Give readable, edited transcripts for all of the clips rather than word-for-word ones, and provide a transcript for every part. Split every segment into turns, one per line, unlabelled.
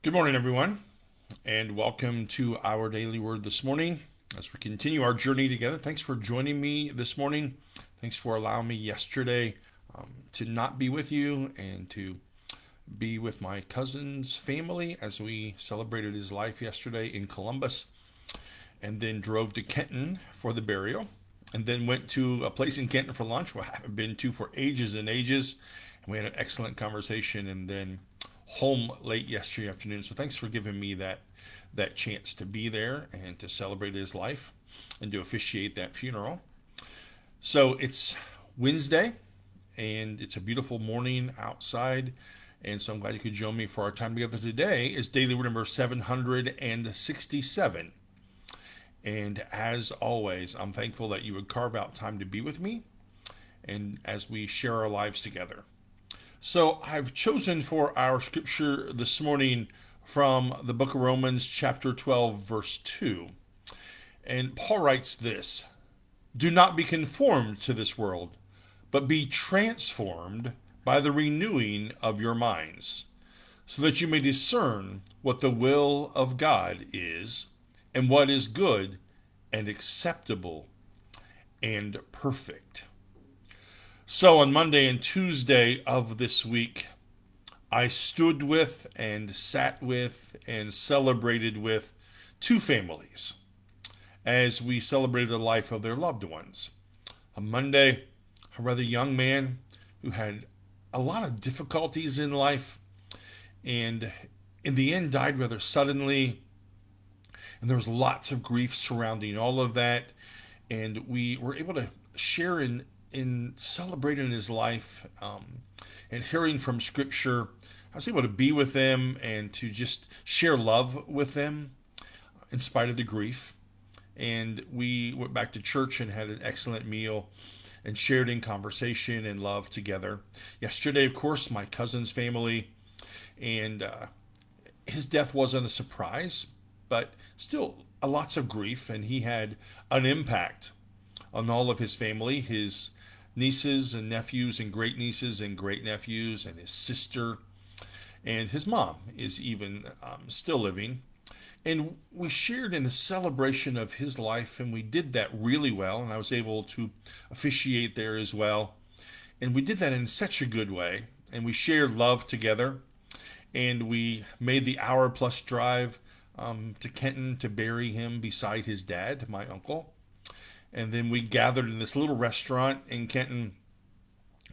Good morning, everyone, and welcome to our daily word this morning as we continue our journey together. Thanks for joining me this morning. Thanks for allowing me yesterday to not be with you and to be with my cousin's family as we celebrated his life yesterday in Columbus, and then drove to Kenton for the burial, and then went to a place in Kenton for lunch where I haven't been to for ages and ages. And we had an excellent conversation, and then home late yesterday afternoon. So thanks for giving me that chance to be there and to celebrate his life and to officiate that funeral. So it's Wednesday, and it's a beautiful morning outside. And so I'm glad you could join me for our time together today. Is daily word number 767. And as always, I'm thankful that you would carve out time to be with me and as we share our lives together. So I've chosen for our scripture this morning from the book of Romans, chapter 12, verse 2. And Paul writes this: Do not be conformed to this world, but be transformed by the renewing of your minds, so that you may discern what the will of God is, and what is good and acceptable and perfect. So on Monday and Tuesday of this week, I stood with and sat with and celebrated with two families as we celebrated the life of their loved ones. On Monday, a rather young man who had a lot of difficulties in life and in the end died rather suddenly. And there was lots of grief surrounding all of that. And we were able to share in celebrating his life and hearing from Scripture. I was able to be with them and to just share love with them in spite of the grief. And we went back to church and had an excellent meal and shared in conversation and love together. Yesterday, of course, my cousin's family, and his death wasn't a surprise, but still lots of grief, and he had an impact on all of his family, his nieces and nephews and great nieces and great nephews, and his sister, and his mom is even still living. And we shared in the celebration of his life, and we did that really well, and I was able to officiate there as well. And we did that in such a good way, and we shared love together, and we made the hour plus drive to Kenton to bury him beside his dad, my uncle. And then we gathered in this little restaurant in Kenton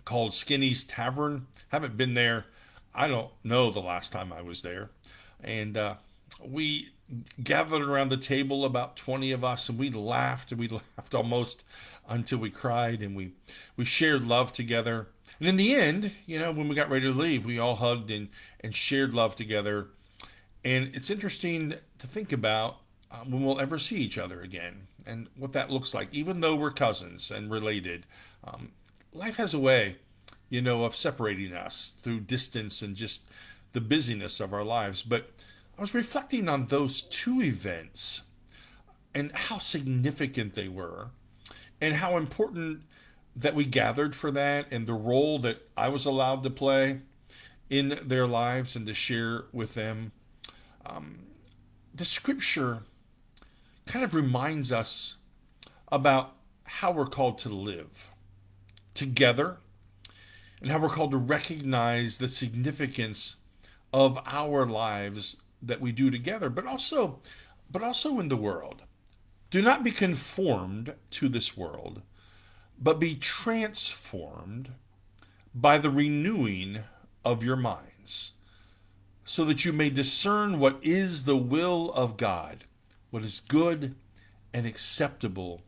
called Skinny's Tavern. Haven't been there. I don't know the last time I was there. And we gathered around the table, about 20 of us, and we laughed, and we laughed almost until we cried, and we shared love together. And in the end, when we got ready to leave, we all hugged and shared love together. And it's interesting to think about when we'll ever see each other again and what that looks like. Even though we're cousins and related, life has a way, of separating us through distance and just the busyness of our lives. But I was reflecting on those two events and how significant they were and how important that we gathered for that and the role that I was allowed to play in their lives and to share with them. The scripture kind of reminds us about how we're called to live together and how we're called to recognize the significance of our lives that we do together, but also in the world. Do not be conformed to this world, but be transformed by the renewing of your minds, so that you may discern what is the will of God, what is good and acceptable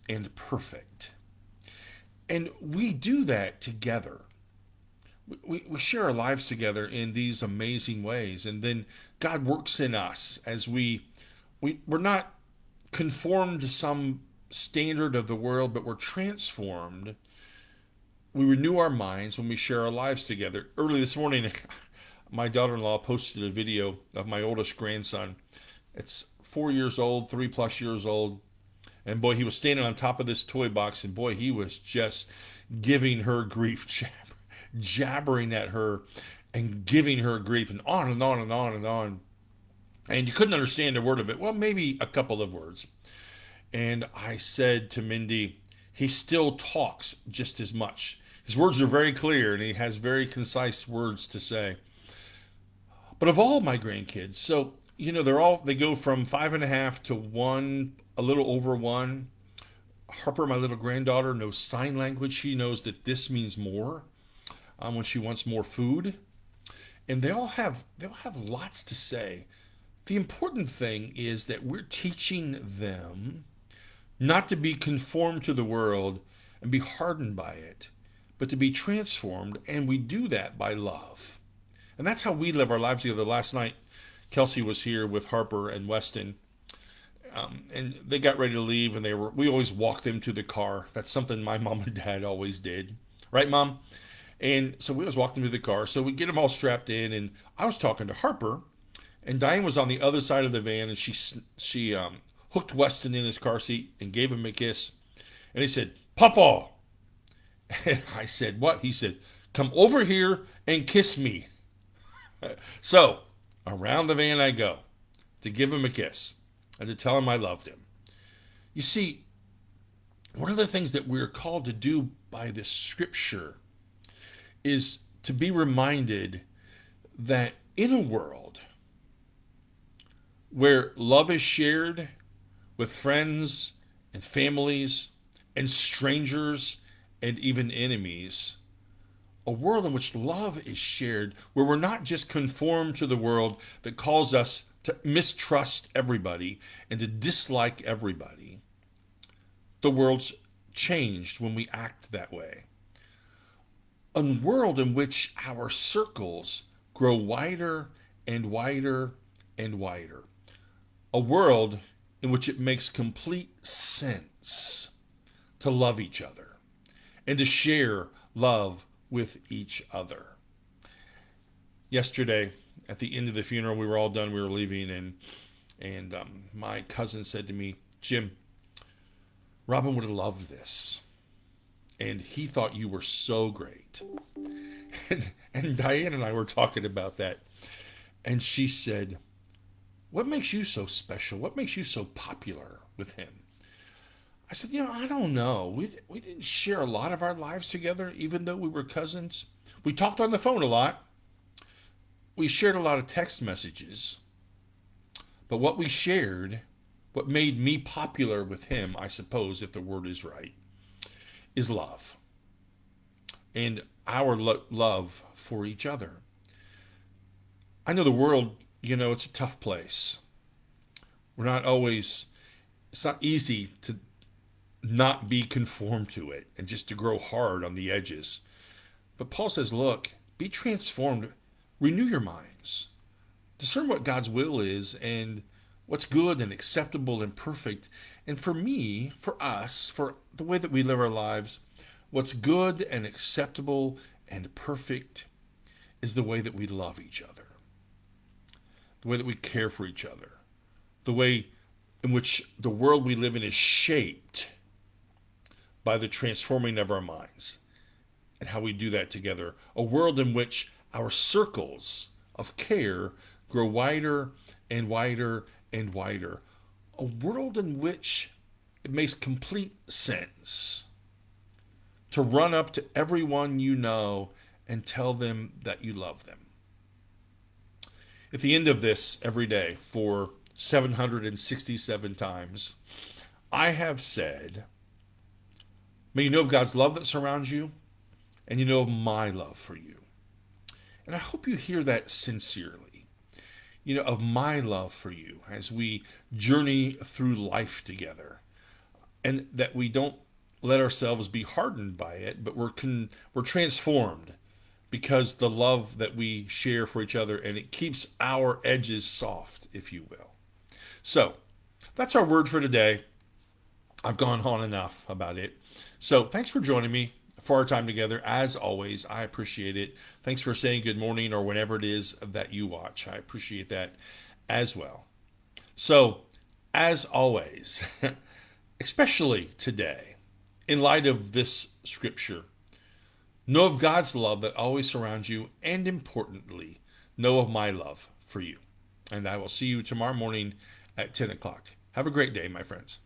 and perfect. And we do that together. We share our lives together in these amazing ways. And then God works in us as we're not conformed to some standard of the world, but we're transformed. We renew our minds when we share our lives together. Early this morning, my daughter-in-law posted a video of my oldest grandson. It's 4 years old, 3+ years old. And boy, he was standing on top of this toy box, and boy, he was just giving her grief, jabbering at her. and giving her grief and on and on and on and on. And you couldn't understand a word of it. Well, maybe a couple of words. And I said to Mindy, he still talks just as much. His words are very clear and he has very concise words to say. But of all my grandkids, so they go from 5.5 to 1, a little over 1. Harper, my little granddaughter, knows sign language. She knows that this means more when she wants more food. And they all have lots to say. The important thing is that we're teaching them not to be conformed to the world and be hardened by it, but to be transformed, and we do that by love. And that's how we live our lives together. Last night, Kelsey was here with Harper and Weston, and they got ready to leave, and we always walked them to the car. That's something my mom and dad always did, right, Mom? And so we always walked them to the car. So we get them all strapped in, and I was talking to Harper, and Diane was on the other side of the van, and she hooked Weston in his car seat and gave him a kiss, and he said, "Papa." And I said, "What?" He said, "Come over here and kiss me." So around the van I go to give him a kiss and to tell him I loved him. You see, one of the things that we're called to do by this scripture is to be reminded that in a world where love is shared with friends and families and strangers and even enemies, a world in which love is shared, where we're not just conformed to the world that calls us to mistrust everybody and to dislike everybody. The world's changed when we act that way. A world in which our circles grow wider and wider and wider. A world in which it makes complete sense to love each other and to share love with each other. Yesterday, at the end of the funeral, we were all done. We were leaving, and my cousin said to me, "Jim, Robin would have loved this, and he thought you were so great." And Diane and I were talking about that, and she said, "What makes you so special? What makes you so popular with him?" I said, I don't know. We didn't share a lot of our lives together, even though we were cousins. We talked on the phone a lot. We shared a lot of text messages. But what we shared, what made me popular with him, I suppose, if the word is right, is love. And our love for each other. I know the world, it's a tough place. It's not easy to not be conformed to it and just to grow hard on the edges. But Paul says, look, be transformed, renew your minds, discern what God's will is and what's good and acceptable and perfect. And for me, for us, for the way that we live our lives, what's good and acceptable and perfect is the way that we love each other, the way that we care for each other, the way in which the world we live in is shaped by the transforming of our minds and how we do that together. A world in which our circles of care grow wider and wider and wider. A world in which it makes complete sense to run up to everyone you know and tell them that you love them. At the end of this every day for 767 times, I have said, may you know of God's love that surrounds you, and you know of my love for you. And I hope you hear that sincerely. Of my love for you as we journey through life together. And that we don't let ourselves be hardened by it, but we're transformed because the love that we share for each other, and it keeps our edges soft, if you will. So, that's our word for today. I've gone on enough about it. So thanks for joining me for our time together. As always, I appreciate it. Thanks for saying good morning or whenever it is that you watch. I appreciate that as well. So, as always, especially today, in light of this scripture, Know of God's love that always surrounds you, and importantly, know of my love for you. And I will see you tomorrow morning at 10 o'clock. Have a great day, my friends.